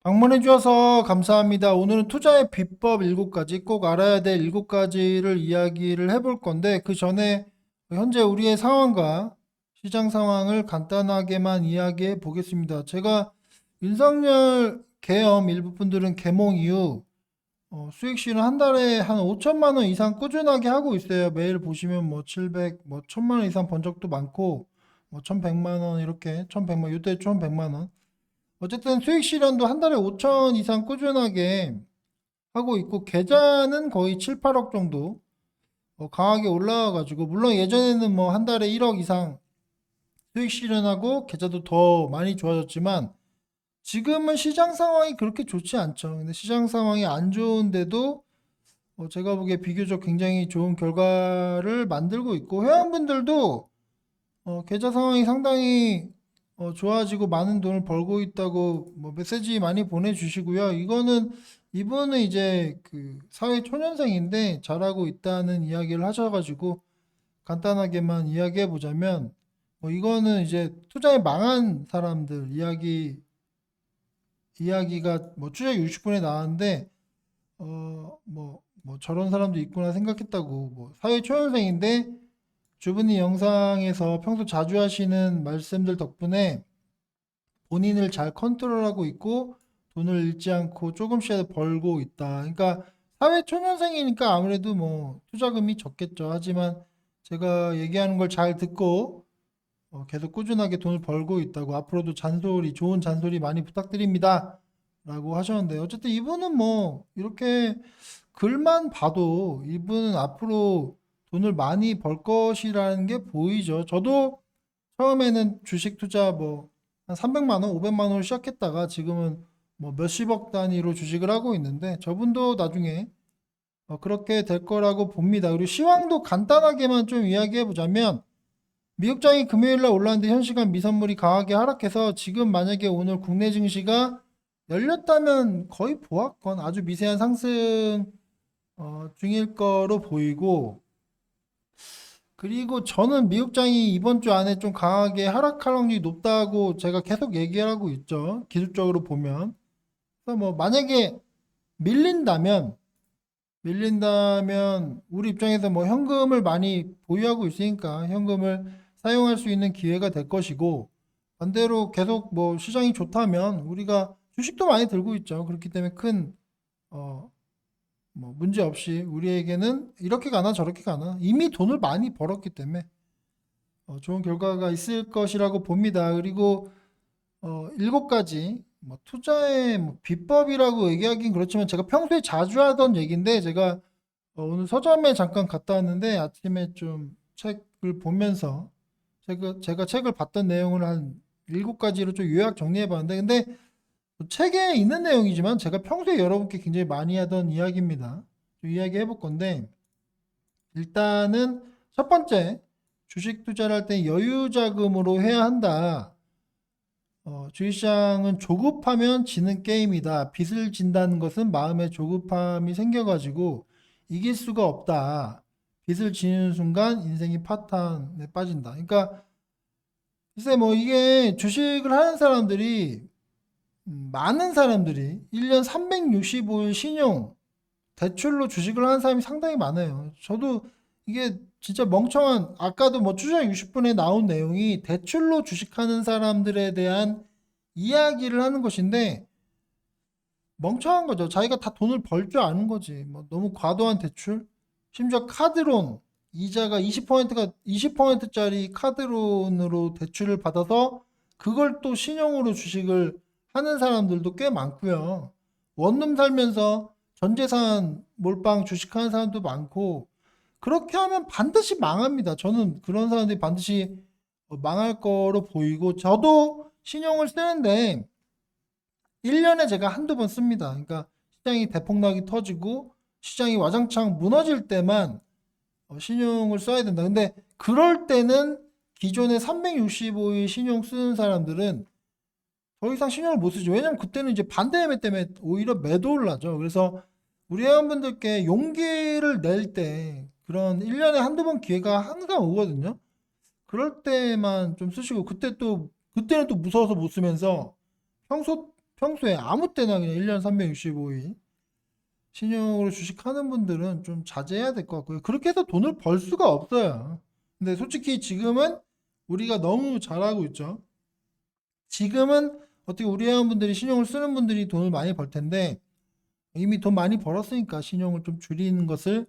방문해 주셔서 감사합니다. 오늘은 투자의 비법 7가지, 꼭 알아야 될 7가지를 이야기를 해볼 건데, 그 전에 현재 우리의 상황과 시장 상황을 간단하게만 이야기해 보겠습니다. 제가 윤석열 계엄 일부 분들은 개몽 이후 수익실은 한 달에 한 5천만 원 이상 꾸준하게 하고 있어요. 매일 보시면 뭐 700, 뭐 1000만 원 이상 번 적도 많고, 뭐 1100만 원 이렇게, 1100만, 요때 1100만 원. 어쨌든 수익 실현도 한 달에 5천 이상 꾸준하게 하고 있고, 계좌는 거의 7, 8억 정도 강하게 올라와가지고, 물론 예전에는 뭐 한 달에 1억 이상 수익 실현하고 계좌도 더 많이 좋아졌지만, 지금은 시장 상황이 그렇게 좋지 않죠. 근데 시장 상황이 안 좋은데도 제가 보기에 비교적 굉장히 좋은 결과를 만들고 있고, 회원분들도 계좌 상황이 상당히 좋아지고 많은 돈을 벌고 있다고 뭐 메시지 많이 보내주시고요. 이분은 이제 그 사회 초년생인데 잘하고 있다는 이야기를 하셔가지고 간단하게만 이야기해 보자면, 이거는 이제 투자에 망한 사람들 이야기가 뭐 추적 60분에 나왔는데, 뭐 저런 사람도 있구나 생각했다고. 뭐 사회 초년생인데 주부님 영상에서 평소 자주 하시는 말씀들 덕분에 본인을 잘 컨트롤하고 있고 돈을 잃지 않고 조금씩이라도 벌고 있다. 그러니까 사회 초년생이니까 아무래도 뭐 투자금이 적겠죠. 하지만 제가 얘기하는 걸 잘 듣고 계속 꾸준하게 돈을 벌고 있다고, 앞으로도 좋은 잔소리 많이 부탁드립니다. 라고 하셨는데, 어쨌든 이분은 뭐 이렇게 글만 봐도 이분은 앞으로 돈을 많이 벌 것이라는 게 보이죠. 저도 처음에는 주식 투자 뭐 한 300만 원, 500만 원을 시작했다가 지금은 뭐 몇십억 단위로 주식을 하고 있는데, 저분도 나중에 그렇게 될 거라고 봅니다. 그리고 시황도 간단하게만 좀 이야기해 보자면, 미국장이 금요일 날 올랐는데 현 시간 미선물이 강하게 하락해서 지금 만약에 오늘 국내 증시가 열렸다면 거의 보합권, 아주 미세한 상승 중일 거로 보이고, 그리고 저는 미국장이 이번 주 안에 좀 강하게 하락할 확률이 높다고 제가 계속 얘기하고 있죠. 기술적으로 보면. 그래서 뭐 만약에 밀린다면 우리 입장에서 뭐 현금을 많이 보유하고 있으니까 현금을 사용할 수 있는 기회가 될 것이고, 반대로 계속 뭐 시장이 좋다면 우리가 주식도 많이 들고 있죠. 그렇기 때문에 큰 뭐 문제 없이 우리에게는 이렇게 가나 저렇게 가나 이미 돈을 많이 벌었기 때문에 좋은 결과가 있을 것이라고 봅니다. 그리고 7가지 뭐 투자의 뭐 비법이라고 얘기하긴 그렇지만, 제가 평소에 자주 하던 얘기인데, 제가 오늘 서점에 잠깐 갔다 왔는데 아침에 좀 책을 보면서 제가 책을 봤던 내용을 한 7가지로 좀 요약 정리해 봤는데, 근데 책에 있는 내용이지만 제가 평소에 여러분께 굉장히 많이 하던 이야기입니다. 좀 이야기해 볼 건데, 일단은 첫 번째, 주식 투자를 할 때 여유 자금으로 해야 한다. 주식시장은 조급하면 지는 게임이다. 빚을 진다는 것은 마음에 조급함이 생겨가지고 이길 수가 없다. 빚을 지는 순간 인생이 파탄에 빠진다. 그러니까 글쎄 뭐 이게 주식을 하는 사람들이, 많은 사람들이 1년 365일 신용 대출로 주식을 하는 사람이 상당히 많아요. 저도 이게 진짜 멍청한, 아까도 뭐 추적 60분에 나온 내용이 대출로 주식하는 사람들에 대한 이야기를 하는 것인데, 멍청한 거죠. 자기가 다 돈을 벌 줄 아는 거지. 뭐 너무 과도한 대출, 심지어 카드론, 이자가 20%가 20%짜리 카드론으로 대출을 받아서 그걸 또 신용으로 주식을 하는 사람들도 꽤 많고요. 원룸 살면서 전재산 몰빵 주식하는 사람도 많고, 그렇게 하면 반드시 망합니다. 저는 그런 사람들이 반드시 망할 거로 보이고, 저도 신용을 쓰는데 1년에 제가 한두 번 씁니다. 그러니까 시장이 대폭락이 터지고 시장이 와장창 무너질 때만 신용을 써야 된다. 근데 그럴 때는 기존에 365일 신용 쓰는 사람들은 더 이상 신용을 못 쓰죠. 왜냐면 그때는 이제 반대 매매 때문에 오히려 매도를 하죠. 그래서 우리 회원분들께 용기를 낼 때 그런 1년에 한두 번 기회가 항상 오거든요. 그럴 때만 좀 쓰시고, 그때는 또 무서워서 못 쓰면서 평소 평소에 아무 때나 그냥 1년 365일 신용으로 주식하는 분들은 좀 자제해야 될 것 같고요. 그렇게 해서 돈을 벌 수가 없어요. 근데 솔직히 지금은 우리가 너무 잘하고 있죠. 지금은 어떻게 우리 회원분들이 신용을 쓰는 분들이 돈을 많이 벌 텐데 이미 돈 많이 벌었으니까 신용을 좀 줄이는 것을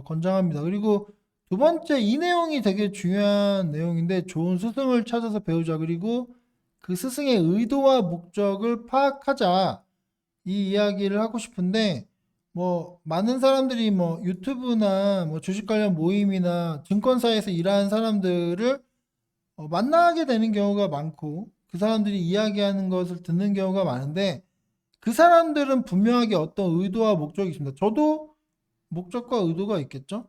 권장합니다. 그리고 두 번째, 이 내용이 되게 중요한 내용인데, 좋은 스승을 찾아서 배우자. 그리고 그 스승의 의도와 목적을 파악하자. 이 이야기를 하고 싶은데, 뭐 많은 사람들이 뭐 유튜브나 뭐 주식 관련 모임이나 증권사에서 일하는 사람들을 만나게 되는 경우가 많고, 그 사람들이 이야기하는 것을 듣는 경우가 많은데, 그 사람들은 분명하게 어떤 의도와 목적이 있습니다. 저도 목적과 의도가 있겠죠.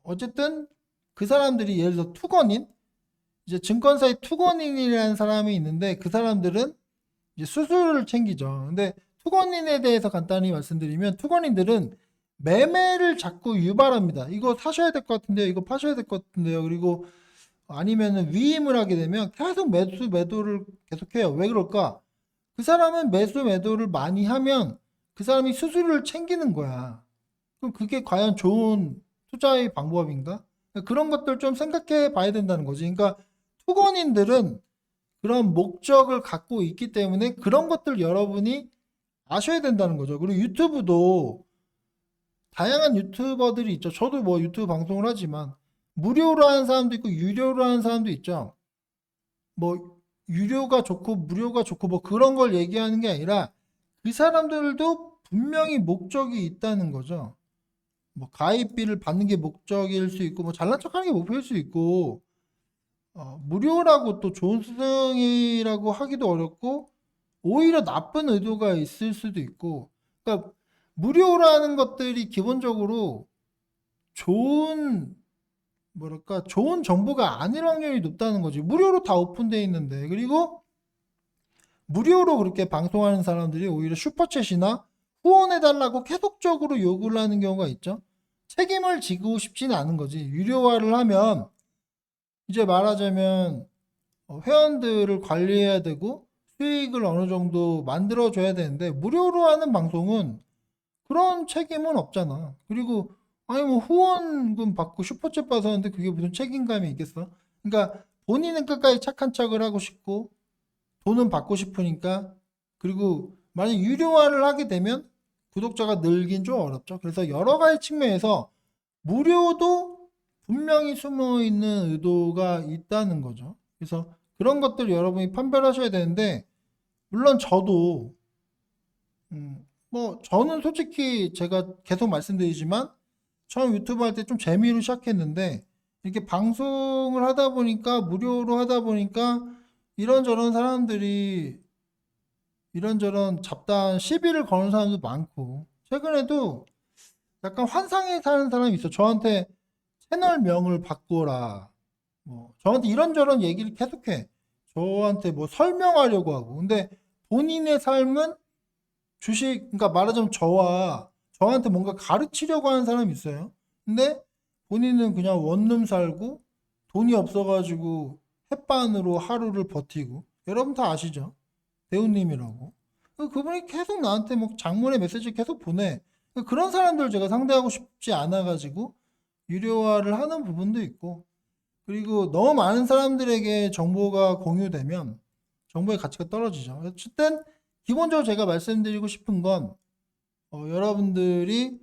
어쨌든 그 사람들이 예를 들어 투건인, 이제 증권사의 투건인이라는 사람이 있는데 그 사람들은 이제 수수료를 챙기죠. 근데 투건인에 대해서 간단히 말씀드리면, 투건인들은 매매를 자꾸 유발합니다. 이거 사셔야 될 것 같은데요, 이거 파셔야 될 것 같은데요. 그리고 아니면은 위임을 하게 되면 계속 매수 매도를 계속해요. 왜 그럴까? 그 사람은 매수 매도를 많이 하면 그 사람이 수수료를 챙기는 거야. 그럼 그게 과연 좋은 투자의 방법인가? 그런 것들 좀 생각해 봐야 된다는 거지. 그러니까 투건인들은 그런 목적을 갖고 있기 때문에 그런 것들 여러분이 아셔야 된다는 거죠. 그리고 유튜브도 다양한 유튜버들이 있죠. 저도 뭐 유튜브 방송을 하지만 무료로 하는 사람도 있고 유료로 하는 사람도 있죠. 뭐 유료가 좋고 무료가 좋고 뭐 그런 걸 얘기하는 게 아니라 그 사람들도 분명히 목적이 있다는 거죠. 뭐 가입비를 받는 게 목적일 수 있고 뭐 잘난 척하는 게 목표일 수 있고, 무료라고 또 좋은 수승이라고 하기도 어렵고 오히려 나쁜 의도가 있을 수도 있고, 그러니까 무료라는 것들이 기본적으로 좋은, 뭐랄까, 좋은 정보가 아닐 확률이 높다는 거지. 무료로 다 오픈되어 있는데. 그리고 무료로 그렇게 방송하는 사람들이 오히려 슈퍼챗이나 후원해달라고 계속적으로 요구를 하는 경우가 있죠. 책임을 지고 싶지는 않은 거지. 유료화를 하면 이제 말하자면 회원들을 관리해야 되고 수익을 어느 정도 만들어줘야 되는데, 무료로 하는 방송은 그런 책임은 없잖아. 그리고 아니 뭐 후원금 받고 슈퍼챗 받았는데 그게 무슨 책임감이 있겠어? 그러니까 본인은 끝까지 착한 척을 하고 싶고 돈은 받고 싶으니까. 그리고 만약 유료화를 하게 되면 구독자가 늘긴 좀 어렵죠. 그래서 여러 가지 측면에서 무료도 분명히 숨어 있는 의도가 있다는 거죠. 그래서 그런 것들 여러분이 판별하셔야 되는데, 물론 저도 뭐 저는 솔직히 제가 계속 말씀드리지만 처음 유튜브 할 때 좀 재미로 시작했는데 이렇게 방송을 하다 보니까, 무료로 하다 보니까 이런저런 사람들이 이런저런 잡다한 시비를 거는 사람도 많고, 최근에도 약간 환상에 사는 사람이 있어. 저한테 채널명을 바꾸라, 뭐 저한테 이런저런 얘기를 계속해. 저한테 뭐 설명하려고 하고. 근데 본인의 삶은 주식, 그러니까 말하자면 저한테 뭔가 가르치려고 하는 사람이 있어요. 근데 본인은 그냥 원룸 살고 돈이 없어가지고 햇반으로 하루를 버티고. 여러분 다 아시죠? 배우님이라고. 그분이 계속 나한테 뭐 장문의 메시지 계속 보내. 그런 사람들 제가 상대하고 싶지 않아가지고 유료화를 하는 부분도 있고, 그리고 너무 많은 사람들에게 정보가 공유되면 정보의 가치가 떨어지죠. 어쨌든 기본적으로 제가 말씀드리고 싶은 건, 여러분들이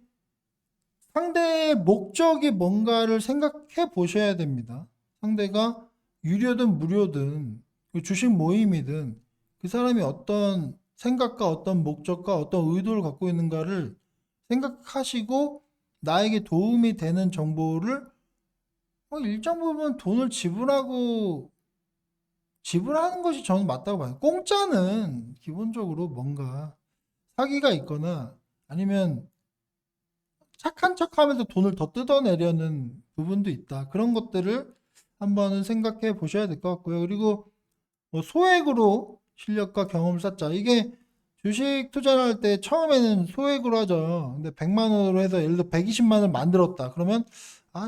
상대의 목적이 뭔가를 생각해 보셔야 됩니다. 상대가 유료든 무료든 주식 모임이든 그 사람이 어떤 생각과 어떤 목적과 어떤 의도를 갖고 있는가를 생각하시고 나에게 도움이 되는 정보를 일정 부분 돈을 지불하는 것이 저는 맞다고 봐요. 공짜는 기본적으로 뭔가 사기가 있거나 아니면 착한 척하면서 돈을 더 뜯어내려는 부분도 있다. 그런 것들을 한번은 생각해 보셔야 될 것 같고요. 그리고 뭐 소액으로 실력과 경험을 쌓자. 이게 주식 투자를 할 때 처음에는 소액으로 하죠. 근데 100만 원으로 해서 예를 들어 120만 원 만들었다. 그러면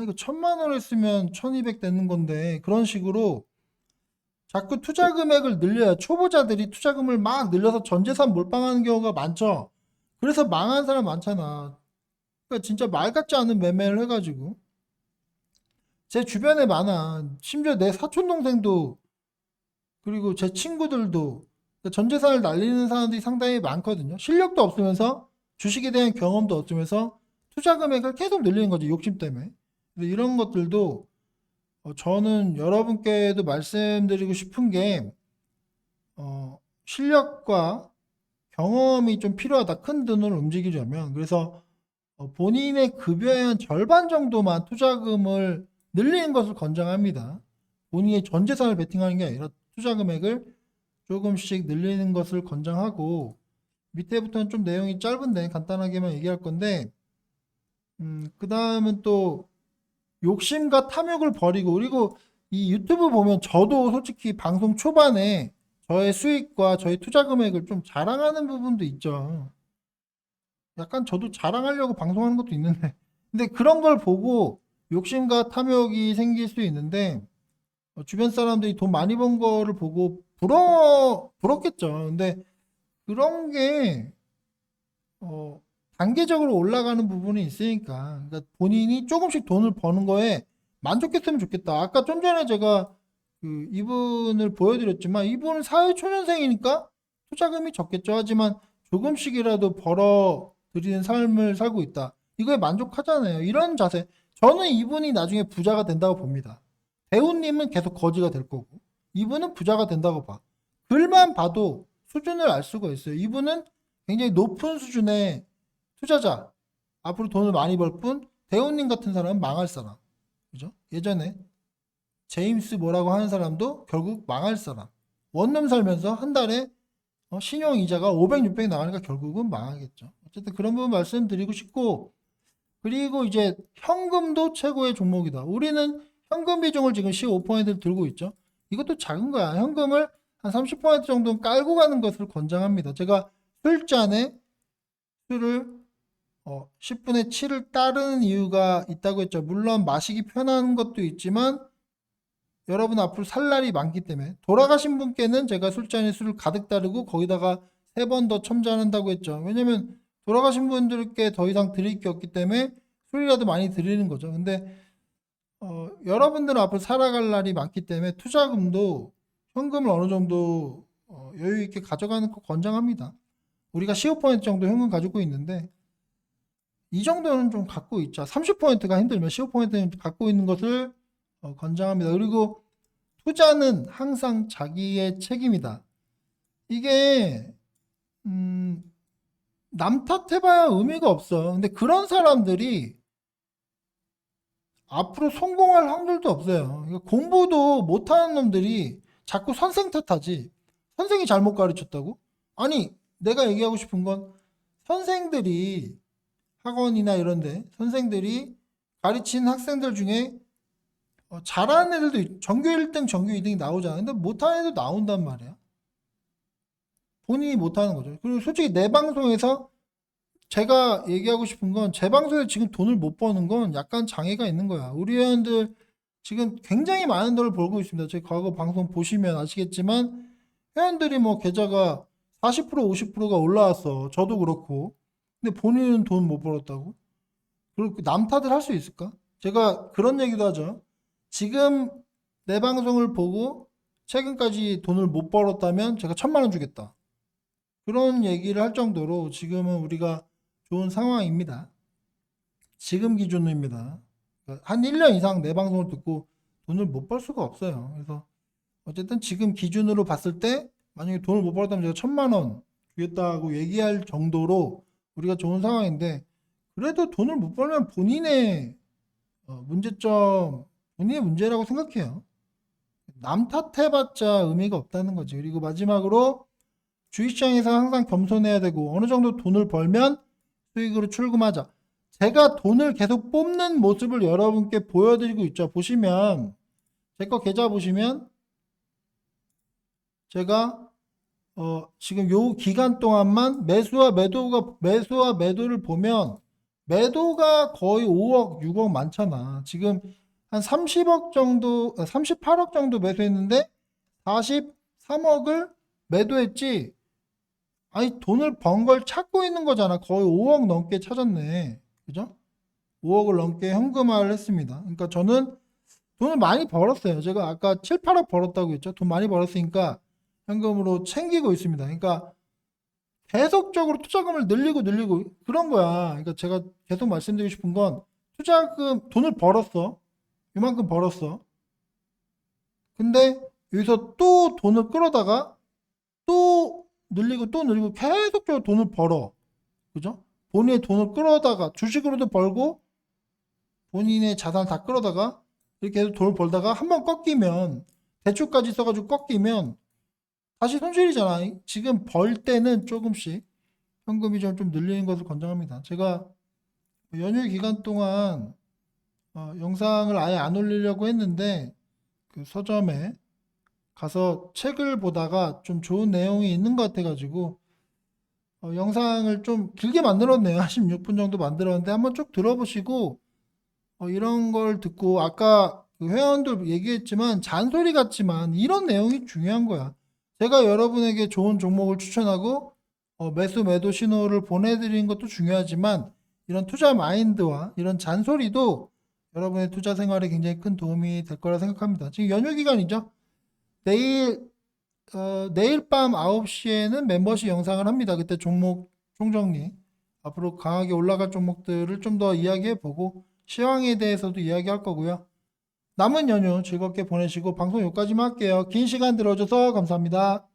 이거 1000만 원 했으면 1200 되는 건데, 그런 식으로 자꾸 투자 금액을 늘려야 초보자들이 투자금을 막 늘려서 전재산 몰빵하는 경우가 많죠. 그래서 망한 사람 많잖아. 그러니까 진짜 말 같지 않은 매매를 해가지고 제 주변에 많아. 심지어 내 사촌 동생도 그리고 제 친구들도 전 재산을 날리는 사람들이 상당히 많거든요. 실력도 없으면서 주식에 대한 경험도 없으면서 투자 금액을 계속 늘리는 거죠. 욕심 때문에. 그래서 이런 것들도 저는 여러분께도 말씀드리고 싶은 게 실력과 경험이 좀 필요하다. 큰 돈을 움직이려면. 그래서 본인의 급여의 한 절반 정도만 투자금을 늘리는 것을 권장합니다. 본인의 전 재산을 베팅하는 게 아니라 투자 금액을 조금씩 늘리는 것을 권장하고 밑에부터는 좀 내용이 짧은데 간단하게만 얘기할 건데 그 다음은 또 욕심과 탐욕을 버리고 그리고 이 유튜브 보면 저도 솔직히 방송 초반에 저의 수익과 저의 투자 금액을 좀 자랑하는 부분도 있죠. 약간 저도 자랑하려고 방송하는 것도 있는데 근데 그런 걸 보고 욕심과 탐욕이 생길 수 있는데 주변 사람들이 돈 많이 번 거를 보고 부럽겠죠. 근데 그런 게 단계적으로 올라가는 부분이 있으니까 그러니까 본인이 조금씩 돈을 버는 거에 만족했으면 좋겠다. 아까 좀 전에 제가 그 이분을 보여드렸지만 이분은 사회초년생이니까 투자금이 적겠죠. 하지만 조금씩이라도 벌어 들이는 삶을 살고 있다. 이거에 만족하잖아요. 이런 자세. 저는 이분이 나중에 부자가 된다고 봅니다. 배우님은 계속 거지가 될 거고 이분은 부자가 된다고 봐. 글만 봐도 수준을 알 수가 있어요. 이분은 굉장히 높은 수준의 투자자. 앞으로 돈을 많이 벌 뿐 대우님 같은 사람은 망할 사람. 그죠? 예전에 제임스 뭐라고 하는 사람도 결국 망할 사람. 원룸 살면서 한 달에 신용 이자가 500, 600 나가니까 결국은 망하겠죠. 어쨌든 그런 부분 말씀드리고 싶고 그리고 이제 현금도 최고의 종목이다. 우리는 현금 비중을 지금 15%를 들고 있죠. 이것도 작은 거야. 현금을 한 30% 정도는 깔고 가는 것을 권장합니다. 제가 술잔에 술을 10분의 7을 따르는 이유가 있다고 했죠. 물론 마시기 편한 것도 있지만 여러분 앞으로 살 날이 많기 때문에 돌아가신 분께는 제가 술잔에 술을 가득 따르고 거기다가 3번 더 첨자한다고 했죠. 왜냐면 돌아가신 분들께 더 이상 드릴 게 없기 때문에 술이라도 많이 드리는 거죠. 근데 여러분들은 앞으로 살아갈 날이 많기 때문에 투자금도 현금을 어느 정도 여유 있게 가져가는 거 권장합니다. 우리가 15% 정도 현금 가지고 있는데 이 정도는 좀 갖고 있자. 30%가 힘들면 15%는 갖고 있는 것을 권장합니다. 그리고 투자는 항상 자기의 책임이다. 이게 남 탓해봐야 의미가 없어. 근데 그런 사람들이 앞으로 성공할 확률도 없어요. 그러니까 공부도 못하는 놈들이 자꾸 선생 탓하지. 선생이 잘못 가르쳤다고? 아니, 내가 얘기하고 싶은 건 선생들이 학원이나 이런데 선생들이 가르친 학생들 중에 잘하는 애들도 전교 1등, 전교 2등이 나오잖아. 근데 못하는 애도 나온단 말이야. 본인이 못하는 거죠. 그리고 솔직히 내 방송에서 제가 얘기하고 싶은 건 제 방송에 지금 돈을 못 버는 건 약간 장애가 있는 거야. 우리 회원들 지금 굉장히 많은 돈을 벌고 있습니다. 제 과거 방송 보시면 아시겠지만 회원들이 뭐 계좌가 40% 50%가 올라왔어. 저도 그렇고. 근데 본인은 돈 못 벌었다고? 그리고 남 탓을 할 수 있을까? 제가 그런 얘기도 하죠. 지금 내 방송을 보고 최근까지 돈을 못 벌었다면 제가 1,000만 원 주겠다. 그런 얘기를 할 정도로 지금은 우리가 좋은 상황입니다. 지금 기준입니다. 한 1년 이상 내 방송을 듣고 돈을 못 벌 수가 없어요. 그래서 어쨌든 지금 기준으로 봤을 때 만약에 돈을 못 벌었다면 제가 1,000만 원 주겠다고 얘기할 정도로 우리가 좋은 상황인데 그래도 돈을 못 벌면 본인의 문제점, 본인의 문제라고 생각해요. 남 탓해봤자 의미가 없다는 거지. 그리고 마지막으로 주식시장에서 항상 겸손해야 되고 어느 정도 돈을 벌면 수익으로 출금하자. 제가 돈을 계속 뽑는 모습을 여러분께 보여드리고 있죠. 보시면 제 거 계좌 보시면 제가 지금 요 기간 동안만 매수와 매도를 보면 매도가 거의 5억, 6억 많잖아. 지금 한 30억 정도, 38억 정도 매수했는데 43억을 매도했지. 아니, 돈을 번 걸 찾고 있는 거잖아. 거의 5억 넘게 찾았네. 그죠? 5억을 넘게 현금화를 했습니다. 그러니까 저는 돈을 많이 벌었어요. 제가 아까 7, 8억 벌었다고 했죠. 돈 많이 벌었으니까 현금으로 챙기고 있습니다. 그러니까 계속적으로 투자금을 늘리고 그런 거야. 그러니까 제가 계속 말씀드리고 싶은 건 투자금 돈을 벌었어. 이만큼 벌었어. 근데 여기서 또 돈을 끌어다가 또 늘리고 또 늘리고 계속적으로 돈을 벌어. 그죠? 본인의 돈을 끌어다가 주식으로도 벌고 본인의 자산을 다 끌어다가 이렇게 해서 돈을 벌다가 한번 꺾이면 대출까지 써가지고 꺾이면 다시 손실이잖아. 지금 벌 때는 조금씩 현금이 좀 늘리는 것을 권장합니다. 제가 연휴 기간 동안 영상을 아예 안 올리려고 했는데 그 서점에 가서 책을 보다가 좀 좋은 내용이 있는 것 같아가지고 영상을 좀 길게 만들었네요. 한 16분 정도 만들었는데 한번 쭉 들어보시고 이런 걸 듣고 아까 그 회원들 얘기했지만 잔소리 같지만 이런 내용이 중요한 거야. 제가 여러분에게 좋은 종목을 추천하고 매수 매도 신호를 보내드리는 것도 중요하지만 이런 투자 마인드와 이런 잔소리도 여러분의 투자 생활에 굉장히 큰 도움이 될 거라 생각합니다. 지금 연휴 기간이죠. 내일 밤 9시에는 멤버십 영상을 합니다. 그때 종목 총정리, 앞으로 강하게 올라갈 종목들을 좀 더 이야기해 보고 시황에 대해서도 이야기할 거고요. 남은 연휴 즐겁게 보내시고 방송 여기까지만 할게요. 긴 시간 들어줘서 감사합니다.